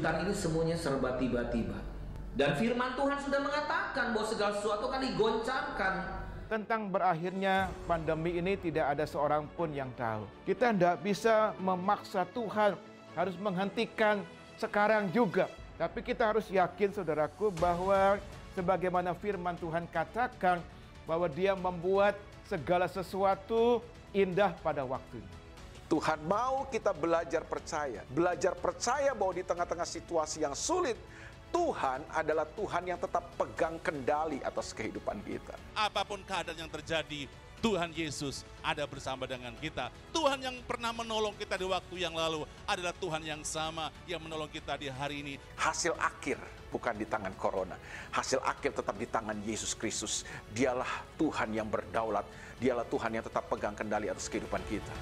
kejutan ini semuanya serba tiba-tiba. Dan firman Tuhan sudah mengatakan bahwa segala sesuatu akan digoncangkan. Tentang berakhirnya pandemi ini tidak ada seorang pun yang tahu. Kita tidak bisa memaksa Tuhan harus menghentikan sekarang juga. Tapi kita harus yakin, saudaraku, bahwa sebagaimana firman Tuhan katakan bahwa Dia membuat segala sesuatu indah pada waktunya. Tuhan mau kita belajar percaya bahwa di tengah-tengah situasi yang sulit, Tuhan adalah Tuhan yang tetap pegang kendali atas kehidupan kita. Apapun keadaan yang terjadi, Tuhan Yesus ada bersama dengan kita. Tuhan yang pernah menolong kita di waktu yang lalu adalah Tuhan yang sama yang menolong kita di hari ini. Hasil akhir bukan di tangan corona. Hasil akhir tetap di tangan Yesus Kristus. Dialah Tuhan yang berdaulat. Dialah Tuhan yang tetap pegang kendali atas kehidupan kita.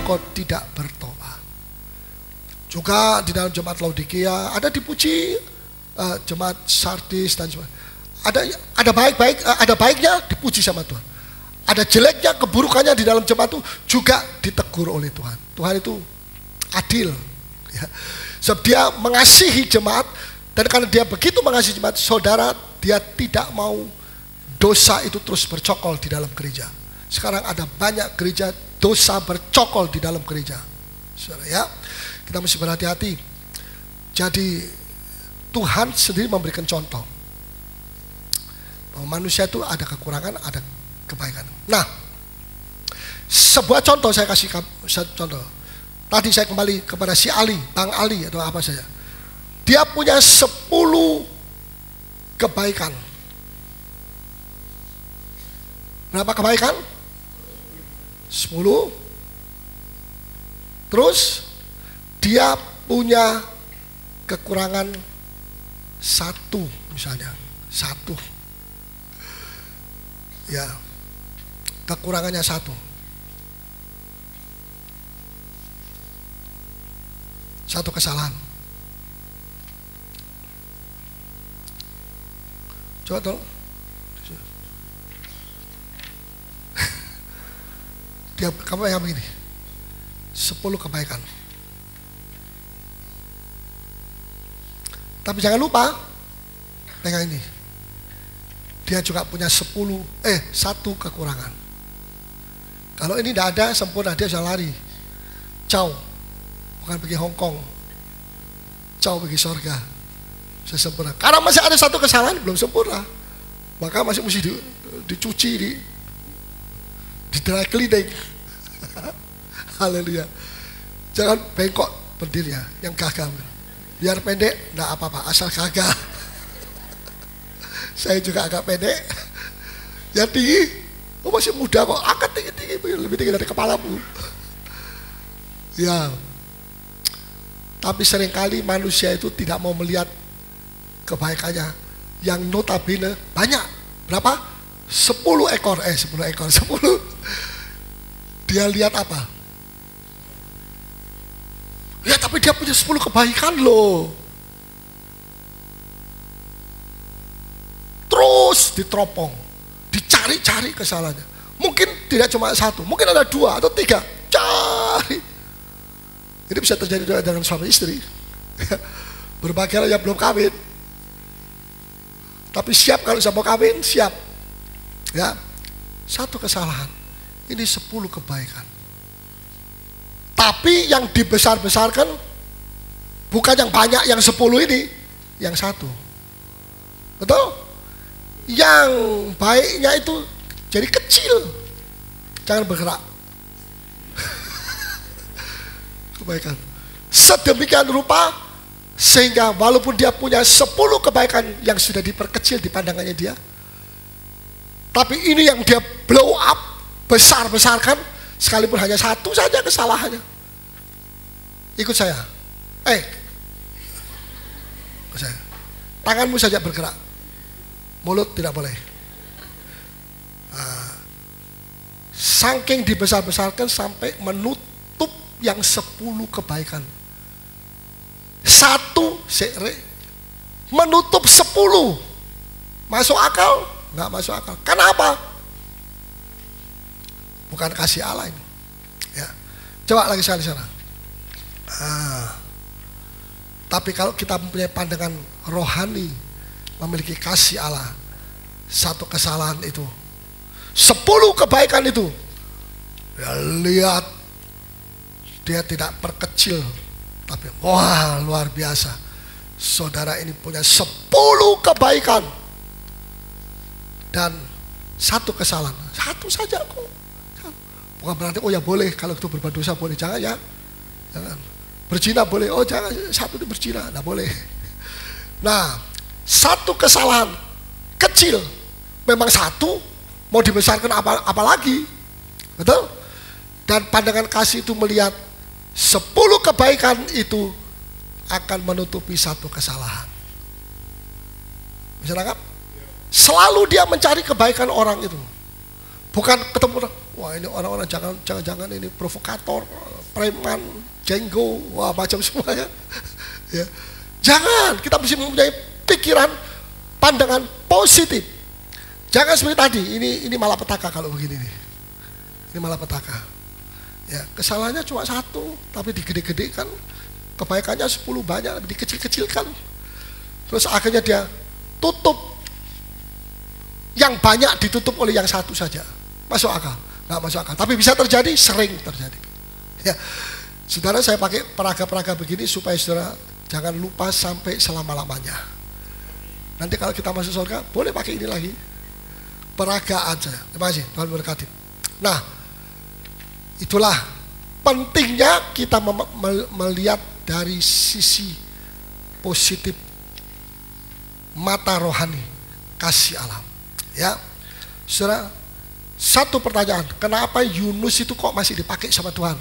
Kau tidak bertobat. Juga di dalam jemaat Laodikia ada dipuji, jemaat Sardis dan sebagainya. Ada baiknya dipuji sama Tuhan. Ada jeleknya, keburukannya di dalam jemaat itu juga ditegur oleh Tuhan. Tuhan itu adil. Ya. Sebab Dia mengasihi jemaat, dan karena Dia begitu mengasihi jemaat, saudara, Dia tidak mau dosa itu terus bercokol di dalam gereja. Sekarang ada banyak gereja dosa bercokol di dalam gereja. Saudara, ya, kita mesti berhati-hati. Jadi Tuhan sendiri memberikan contoh bahwa manusia itu ada kekurangan, ada kebaikan. Nah, sebuah contoh saya kasih contoh. Tadi saya kembali kepada si Ali, Bang Ali atau apa saja. Dia punya 10 kebaikan. Berapa kebaikan? 10. Terus dia punya kekurangan 1 misalnya. 1. Ya. Kekurangannya 1. 1 kesalahan. Coba tolong. Dia kamu yang begini. 10 kebaikan. Tapi jangan lupa pegang ini. Dia juga punya 1 kekurangan. Kalau ini tidak ada sempurna, dia sudah lari. Jauh. Bukan pergi Hong Kong. Jauh pergi surga. Sudah sempurna. Karena masih ada 1 kesalahan belum sempurna. Maka masih mesti dicuci, di dry cleaning. Haleluya. Jangan bengkok berdiri ya, yang gagah. Biar pendek, enggak apa-apa, asal gagah. Saya juga agak pendek. Yang tinggi, masih muda kok, angkat tinggi-tinggi, lebih tinggi dari kepalamu. Ya. Tapi seringkali manusia itu tidak mau melihat kebaikannya yang notabene banyak. Berapa? 10 ekor. Dia lihat apa? Ya tapi dia punya 10 kebaikan loh. Terus diteropong, dicari-cari kesalahannya. Mungkin tidak cuma 1, mungkin ada 2 atau 3. Cari. Ini bisa terjadi dengan suami istri. Berbagai yang belum kawin. Tapi siap kalau saya mau kawin, siap. Ya, 1 kesalahan. Ini 10 kebaikan. Tapi yang dibesar-besarkan bukan yang banyak, yang 10 ini, yang 1. Betul? Yang baiknya itu jadi kecil. Jangan bergerak. Kebaikan. Sedemikian rupa sehingga walaupun dia punya 10 kebaikan yang sudah diperkecil di pandangannya dia, tapi ini yang dia blow up, besar-besarkan, sekalipun hanya satu saja kesalahannya. Ikut saya. Ikut saya. Tanganmu saja bergerak. Mulut tidak boleh. Saking dibesar-besarkan sampai menutup yang 10 kebaikan. Satu menutup 10. Masuk akal? Enggak masuk akal. Kenapa? Bukan kasih Allah ini. Ya. Coba lagi sekali sana. Tapi kalau kita mempunyai pandangan rohani, memiliki kasih Allah, satu kesalahan itu, 10 kebaikan itu, ya, lihat dia tidak perkecil, tapi wah luar biasa. Saudara ini punya 10 kebaikan dan satu kesalahan, satu saja kok. Bukan berarti oh ya boleh kalau itu berbuat dosa boleh, jangan ya, jangan. Berzina boleh, oh jangan, satu itu berzina, tidak boleh. Nah, satu kesalahan kecil, memang satu, mau dibesarkan apa lagi, betul? Dan pandangan kasih itu melihat 10 kebaikan itu akan menutupi satu kesalahan. Bisa nangkap? Selalu dia mencari kebaikan orang itu, bukan ketemu, wah ini orang-orang jangan ini provokator, preman, jenggo, wah macam semuanya. Ya. Jangan, kita mesti mempunyai pikiran, pandangan positif. Jangan seperti tadi, ini malapetaka kalau begini nih. Ini malapetaka. Ya, kesalahannya cuma satu, tapi digede-gedekan, kebaikannya 10 banyak, dikecil-kecilkan. Terus akhirnya dia tutup, yang banyak ditutup oleh yang satu saja. Masuk akal? Nggak masuk akal. Tapi bisa terjadi, sering terjadi. Ya. Saudara, saya pakai peraga-peraga begini supaya saudara jangan lupa sampai selama-lamanya. Nanti kalau kita masuk surga, boleh pakai ini lagi. Peragaan saya. Terima kasih, Tuhan berkati. Nah, itulah pentingnya kita melihat dari sisi positif mata rohani kasih Allah. Ya, saudara, satu pertanyaan, kenapa Yunus itu kok masih dipakai sama Tuhan?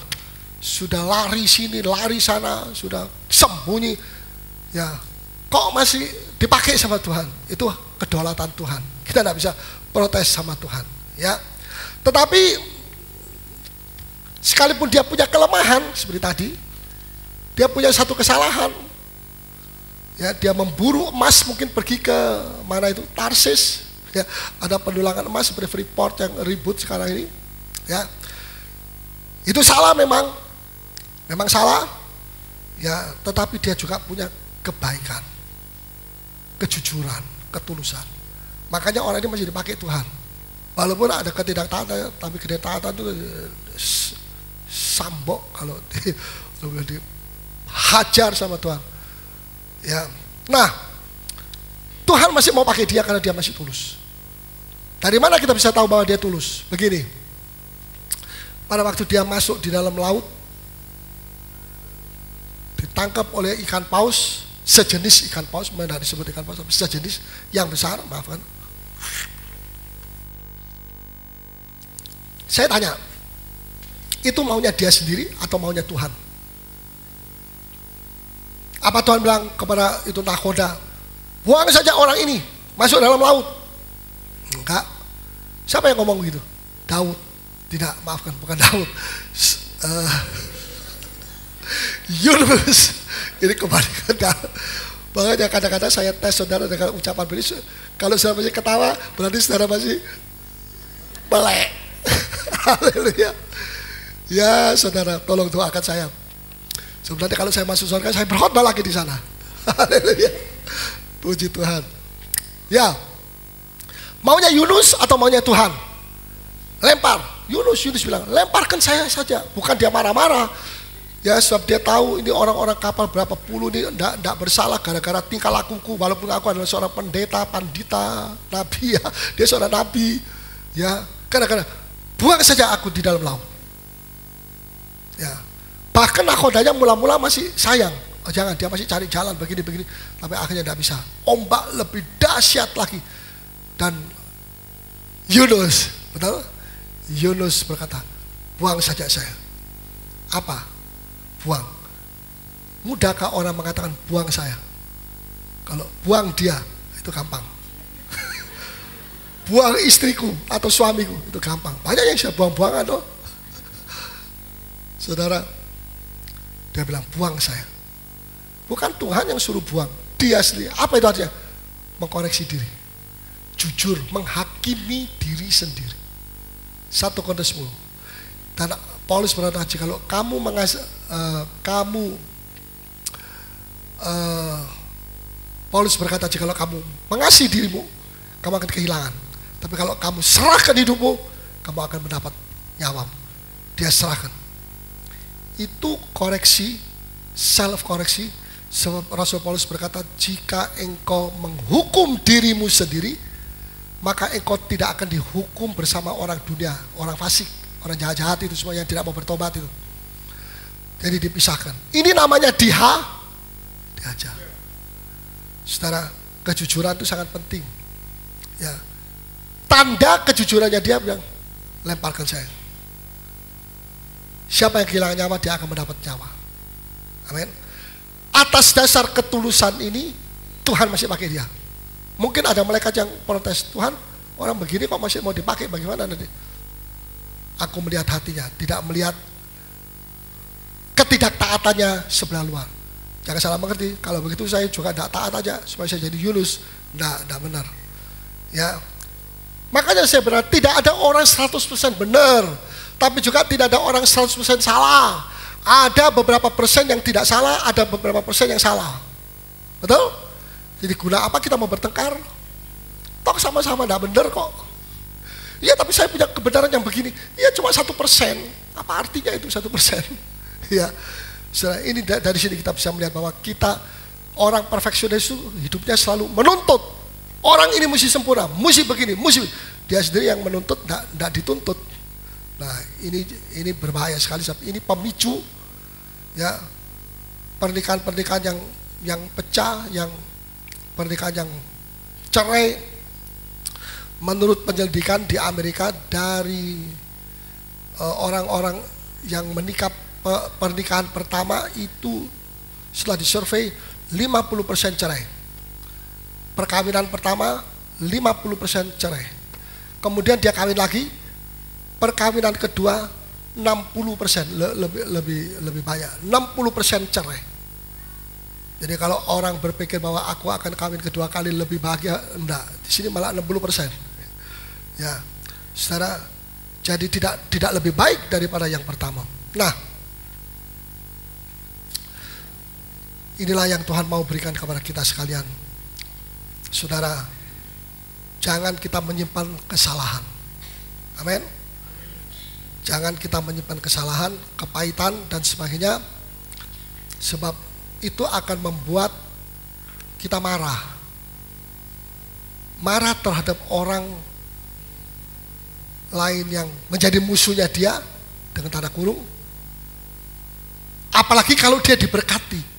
Sudah lari sini, lari sana, sudah sembunyi, ya, kok masih dipakai sama Tuhan? Itu kedaulatan Tuhan. Kita tidak bisa protes sama Tuhan, ya. Tetapi sekalipun dia punya kelemahan seperti tadi, dia punya satu kesalahan, ya, dia memburu emas, mungkin pergi ke mana itu, Tarsis, ya, ada pendulangan emas seperti Freeport yang ribut sekarang ini, ya, itu salah memang salah, ya, tetapi dia juga punya kebaikan, kejujuran, ketulusan. Makanya orang ini masih dipakai Tuhan, walaupun ada ketidaktaatan, tapi ketidaktaatan itu sambok kalau dihajar sama Tuhan, ya. Nah, Tuhan masih mau pakai dia karena dia masih tulus. Dari mana kita bisa tahu bahwa dia tulus? Begini, pada waktu dia masuk di dalam laut, ditangkap oleh ikan paus, sejenis ikan paus, tidak disebut ikan paus, tapi sejenis yang besar, maafkan. Saya tanya, itu maunya dia sendiri atau maunya Tuhan? Apa Tuhan bilang kepada itu nakoda, buang saja orang ini, masuk dalam laut? Enggak. Siapa yang ngomong begitu? Daud. Tidak, maafkan, bukan Daud. Yunus. Ini kebalikan. Makanya kadang-kadang saya tes saudara dengan ucapan begini. Kalau saudara masih ketawa, berarti saudara masih melek. Haleluya. Ya saudara, tolong doakan saya. Sebenarnya kalau saya masuk surga, saya berkhotbah lagi di sana. Haleluya. Puji Tuhan. Ya. Maunya Yunus atau maunya Tuhan? Lempar. Yunus bilang, lemparkan saya saja. Bukan dia marah-marah. Ya, sebab dia tahu ini orang-orang kapal berapa puluh ini enggak bersalah gara-gara tingkah lakuku, walaupun aku adalah seorang pendeta, pandita, nabi, ya. Dia seorang nabi. Ya, kadang-kadang buang saja aku di dalam laut. Ya. Bahkan nakodanya mula-mula masih sayang. Oh, jangan, dia masih cari jalan begini-begini, tapi akhirnya tidak bisa. Ombak lebih dahsyat lagi. Dan Yunus, betul? Yunus berkata, buang saja saya. Apa? Buang. Mudahkah orang mengatakan buang saya? Kalau buang dia, itu gampang. Buang istriku atau suamiku, itu gampang. Banyak yang saya buang-buangan loh. Saudara, dia bilang buang saya. Bukan Tuhan yang suruh buang, dia sendiri. Apa itu artinya? Mengkoreksi diri, jujur, menghakimi diri sendiri. 1 Korintus 10. Dan Paulus berkata, kalau kamu Paulus berkata, jikalau kamu mengasihi dirimu, kamu akan kehilangan. Tapi kalau kamu serahkan hidupmu, kamu akan mendapat nyawamu. Dia serahkan. Itu koreksi, self koreksi. Sebab Rasul Paulus berkata, jika engkau menghukum dirimu sendiri, maka engkau tidak akan dihukum bersama orang dunia, orang fasik, orang jahat-jahat itu semua yang tidak mau bertobat itu. Jadi dipisahkan. Ini namanya dihajar. Saudara, kejujuran itu sangat penting. Ya. Tanda kejujurannya dia bilang, lemparkan saya. Siapa yang kehilangan nyawa, dia akan mendapat nyawa. Amin. Atas dasar ketulusan ini, Tuhan masih pakai dia. Mungkin ada malaikat yang protes, Tuhan, orang begini kok masih mau dipakai, bagaimana nanti? Aku melihat hatinya, tidak melihat ketidaktaatannya sebelah luar. Jangan salah mengerti, kalau begitu saya juga tidak taat aja supaya saya jadi Yunus. Tidak benar. Ya. Makanya saya benar, tidak ada orang 100% benar, tapi juga tidak ada orang 100% salah. Ada beberapa persen yang tidak salah, ada beberapa persen yang salah. Betul? Jadi guna apa kita mau bertengkar? Toh sama-sama tidak benar kok. Iya, tapi saya punya kebenaran yang begini. Iya, cuma 1%. Apa artinya itu 1%? Ya. Setelah ini dari sini kita bisa melihat bahwa kita orang perfeksionis itu hidupnya selalu menuntut. Orang ini mesti sempurna, mesti begini, mesti. Dia sendiri yang menuntut, tidak dituntut. Nah, ini berbahaya sekali. Ini pemicu ya pernikahan-pernikahan yang pecah, yang pernikahan yang cerai. Menurut penyelidikan di Amerika, dari orang-orang yang menikah pernikahan pertama itu setelah disurvei 50% cerai. Perkawinan pertama 50% cerai. Kemudian dia kawin lagi, perkawinan kedua 60%, lebih banyak, 60% cerai. Jadi kalau orang berpikir bahwa aku akan kawin kedua kali lebih bahagia, enggak. Di sini malah 60%. Ya, saudara, jadi tidak lebih baik daripada yang pertama. Nah, inilah yang Tuhan mau berikan kepada kita sekalian. Saudara, jangan kita menyimpan kesalahan. Amin. Jangan kita menyimpan kesalahan, kepahitan dan sebagainya, sebab itu akan membuat kita marah. Marah terhadap orang lain yang menjadi musuhnya dia dengan tanda kurung. Apalagi kalau dia diberkati.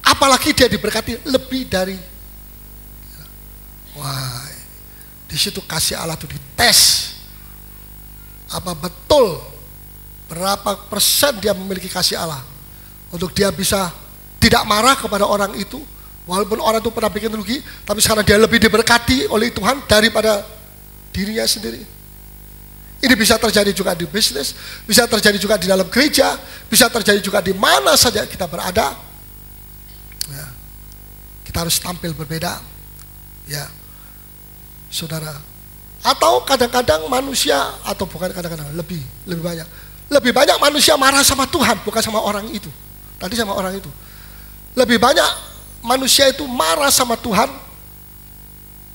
Apalagi dia diberkati lebih dari. Wah, di situ kasih Allah itu dites. Apa betul berapa persen dia memiliki kasih Allah untuk dia bisa tidak marah kepada orang itu, walaupun orang itu pernah bikin rugi, tapi sekarang dia lebih diberkati oleh Tuhan daripada dirinya sendiri. Ini bisa terjadi juga di bisnis, bisa terjadi juga di dalam gereja, bisa terjadi juga di mana saja kita berada. Ya, kita harus tampil berbeda, ya, saudara. Atau kadang-kadang manusia, atau bukan kadang-kadang, lebih banyak manusia marah sama Tuhan, bukan sama orang itu. Tadi sama orang itu. Lebih banyak manusia itu marah sama Tuhan.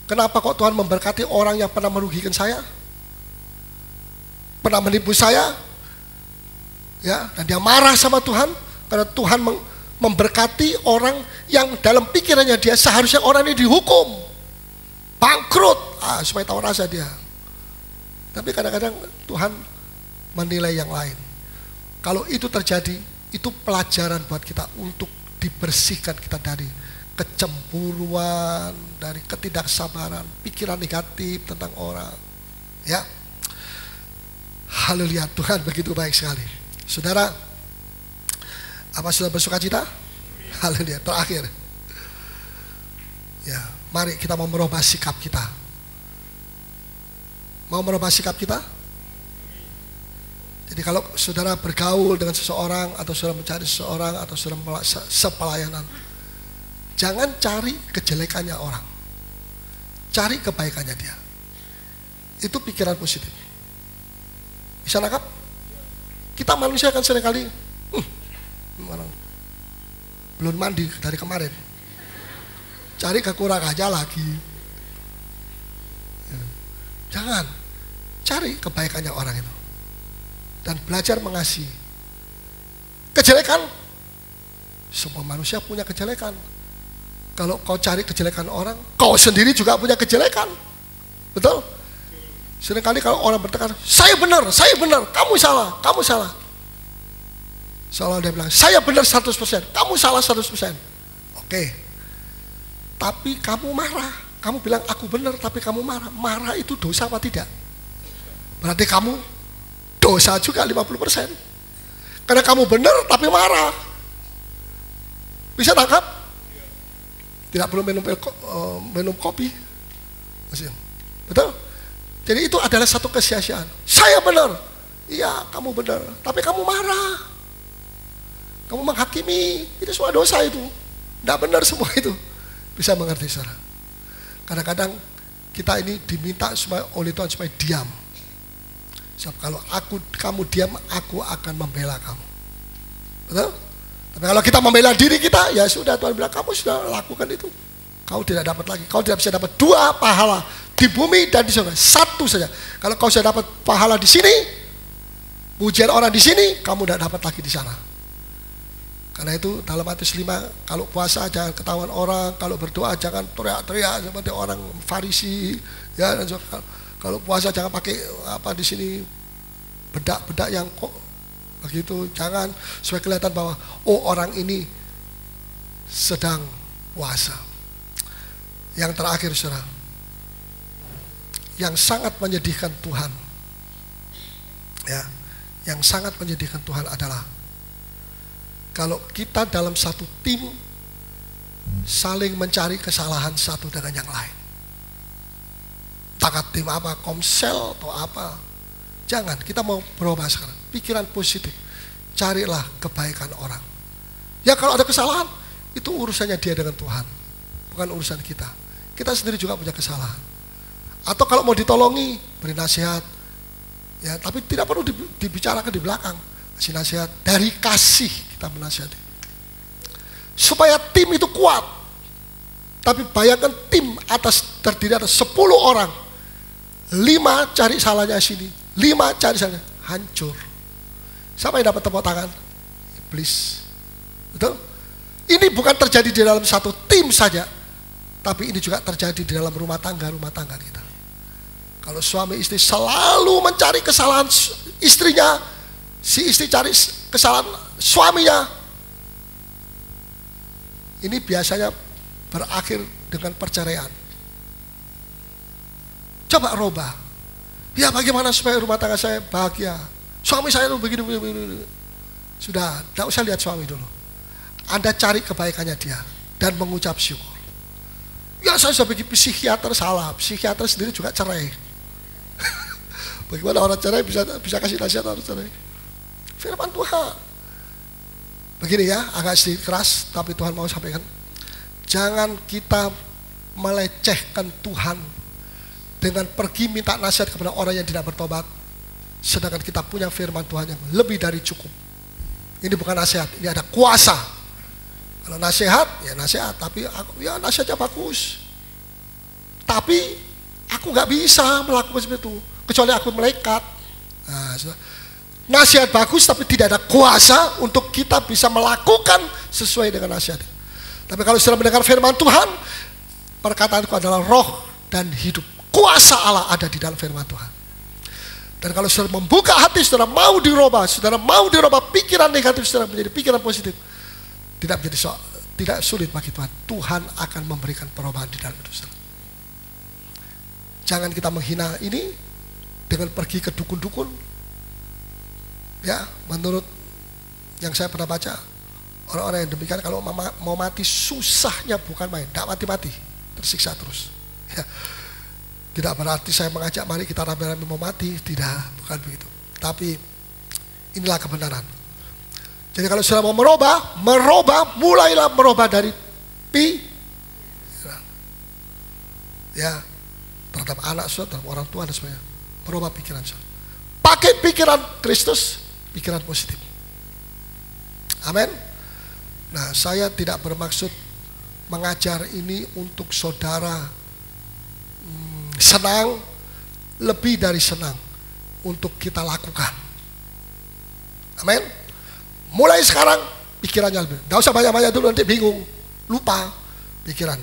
Kenapa kok Tuhan memberkati orang yang pernah merugikan saya, pernah menipu saya, ya, dan dia marah sama Tuhan karena Tuhan memberkati orang yang dalam pikirannya dia seharusnya orang ini dihukum, bangkrut, supaya tahu rasa dia. Tapi kadang-kadang Tuhan menilai yang lain. Kalau itu terjadi, itu pelajaran buat kita untuk dibersihkan kita dari kecemburuan, dari ketidaksabaran, pikiran negatif tentang orang. Ya, Haleluya, Tuhan begitu baik sekali. Saudara, apa sudah bersuka cita? Haleluya. Terakhir, ya, mari kita mau merubah sikap kita. Mau merubah sikap kita? Jadi kalau saudara bergaul dengan seseorang, atau saudara mencari seseorang, atau saudara sepelayanan, jangan cari kejelekannya orang, cari kebaikannya dia. Itu pikiran positif. Bisa nangkap? Kita manusia kan seringkali belum mandi dari kemarin, cari kekurangan aja lagi. Jangan, cari kebaikannya orang itu dan belajar mengasihi. Kejelekan, semua manusia punya kejelekan. Kalau kau cari kejelekan orang, kau sendiri juga punya kejelekan. Betul? Seringkali kalau orang bertengkar, saya benar, kamu salah, kamu salah. Seolah dia bilang, saya benar 100%, kamu salah 100%. Oke. Tapi kamu marah, kamu bilang aku benar, tapi kamu marah. Marah itu dosa apa tidak? Berarti kamu dosa juga 50%. Karena kamu benar tapi marah. Bisa tangkap? Tidak perlu minum kopi. Betul? Jadi itu adalah satu kesia-siaan. Saya benar. Iya, kamu benar. Tapi kamu marah. Kamu menghakimi. Itu semua dosa itu. Tidak benar semua itu. Bisa mengerti, saudara? Kadang-kadang kita ini diminta oleh Tuhan supaya diam. Sebab kalau kamu diam, aku akan membela kamu. Betul? Tapi kalau kita membela diri kita, ya sudah, Tuhan bilang kamu sudah lakukan itu. Kau tidak dapat lagi. Kau tidak bisa dapat 2 pahala di bumi dan di surga. 1 saja. Kalau kau sudah dapat pahala di sini, pujian orang di sini, kamu tidak dapat lagi di sana. Karena itu dalam Matius 5, kalau puasa jangan ketahuan orang, kalau berdoa jangan teriak-teriak seperti orang Farisi, ya. Kalau puasa jangan pakai apa di sini bedak-bedak yang kok begitu, jangan, supaya kelihatan bahwa oh orang ini sedang puasa. Yang terakhir, saudara, yang sangat menyedihkan Tuhan, ya, yang sangat menyedihkan Tuhan adalah kalau kita dalam satu tim saling mencari kesalahan satu dengan yang lain. Entah tim apa, Komsel atau apa. Jangan, kita mau berubah sekarang. Pikiran positif, carilah kebaikan orang. Ya kalau ada kesalahan, itu urusannya dia dengan Tuhan, bukan urusan kita. Kita sendiri juga punya kesalahan. Atau kalau mau ditolongi, beri nasihat. Ya, tapi tidak perlu dibicarakan di belakang. Kasih nasihat, dari kasih kita menasihati. Supaya tim itu kuat. Tapi bayangkan tim terdiri atas 10 orang. 5 cari salahnya sini, 5 cari salahnya, hancur. Siapa yang dapat tepuk tangan? Iblis. Betul? Ini bukan terjadi di dalam satu tim saja, tapi ini juga terjadi di dalam rumah tangga kita. Kalau suami istri selalu mencari kesalahan istrinya, si istri cari kesalahan suaminya, ini biasanya berakhir dengan perceraian. Coba rubah. Ya bagaimana supaya rumah tangga saya bahagia? Suami saya itu begini. Sudah, tidak usah lihat suami dulu. Anda cari kebaikannya dia dan mengucap syukur. Ya saya sudah pergi psikiater, salah. Psikiater sendiri juga cerai. Bagaimana orang cerai bisa kasih nasihat orang cerai? Firman Tuhan. Begini ya, agak sedikit keras, tapi Tuhan mau sampaikan. Jangan kita melecehkan Tuhan dengan pergi minta nasihat kepada orang yang tidak bertobat, sedangkan kita punya firman Tuhan yang lebih dari cukup. Ini bukan nasihat, ini ada kuasa. Kalau nasihat, ya nasihat, tapi ya nasihatnya bagus. Tapi aku nggak bisa melakukan seperti itu, kecuali aku melekat. Nah, nasihat bagus, tapi tidak ada kuasa untuk kita bisa melakukan sesuai dengan nasihat. Tapi kalau sudah mendengar firman Tuhan, perkataanku adalah roh dan hidup. Kuasa Allah ada di dalam firman Tuhan. Dan kalau saudara membuka hati, saudara mau dirubah pikiran negatif saudara menjadi pikiran positif, tidak sulit bagi Tuhan. Tuhan akan memberikan perubahan di dalam hidup saudara. Jangan kita menghina ini dengan pergi ke dukun-dukun. Ya, menurut yang saya pernah baca, orang-orang yang demikian kalau mau mati susahnya bukan main, tidak mati-mati, tersiksa terus. Ya. Tidak berarti saya mengajak mari kita rame-rame mau mati, tidak, bukan begitu. Tapi inilah kebenaran. Jadi kalau sudah mau merubah, mulailah merubah dari ya, terhadap anak saudara, terhadap orang tua dan sebagainya. Merubah pikiran saudara. Pakai pikiran Kristus, pikiran positif. Amin. Nah, saya tidak bermaksud mengajar ini untuk saudara senang, lebih dari senang untuk kita lakukan. Amin. Mulai sekarang pikirannya lebih. Tidak usah banyak-banyak dulu, nanti bingung, lupa pikiran.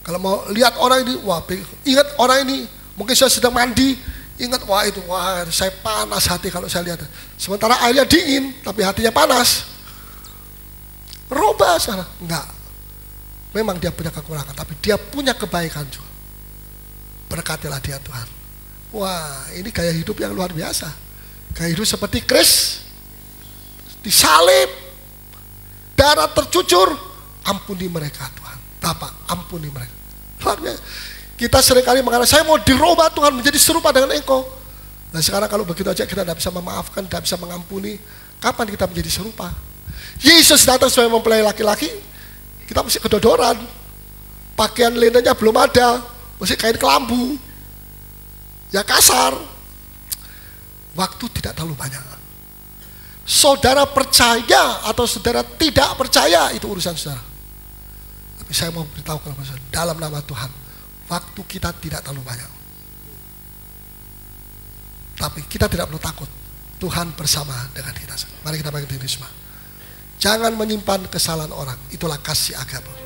Kalau mau lihat orang ini, wah, ingat orang ini, mungkin saya sedang mandi, ingat, wah saya panas hati kalau saya lihat. Sementara airnya dingin, tapi hatinya panas. Rubah sana, enggak. Memang dia punya kekurangan, tapi dia punya kebaikan juga. Berkatilah dia Tuhan. Wah, ini gaya hidup yang luar biasa. Gaya hidup seperti Kristus, disalib, darah tercucur, ampuni mereka Tuhan. Bapa, ampuni mereka. Luar biasa. Kita seringkali mengatakan, saya mau dirubah Tuhan menjadi serupa dengan Engkau. Nah sekarang kalau begitu aja kita tidak bisa memaafkan, tidak bisa mengampuni, kapan kita menjadi serupa? Yesus datang sebagai mempelai laki-laki, kita masih kedodoran, pakaian linennya belum ada, masih kain kelambu, ya kasar. Waktu tidak terlalu banyak. Saudara percaya atau saudara tidak percaya, itu urusan saudara. Tapi saya mau beritahu kepada saudara, dalam nama Tuhan, waktu kita tidak terlalu banyak. Tapi kita tidak perlu takut, Tuhan bersama dengan kita. Mari kita bangkit diri semua. Jangan menyimpan kesalahan orang, itulah kasih agape.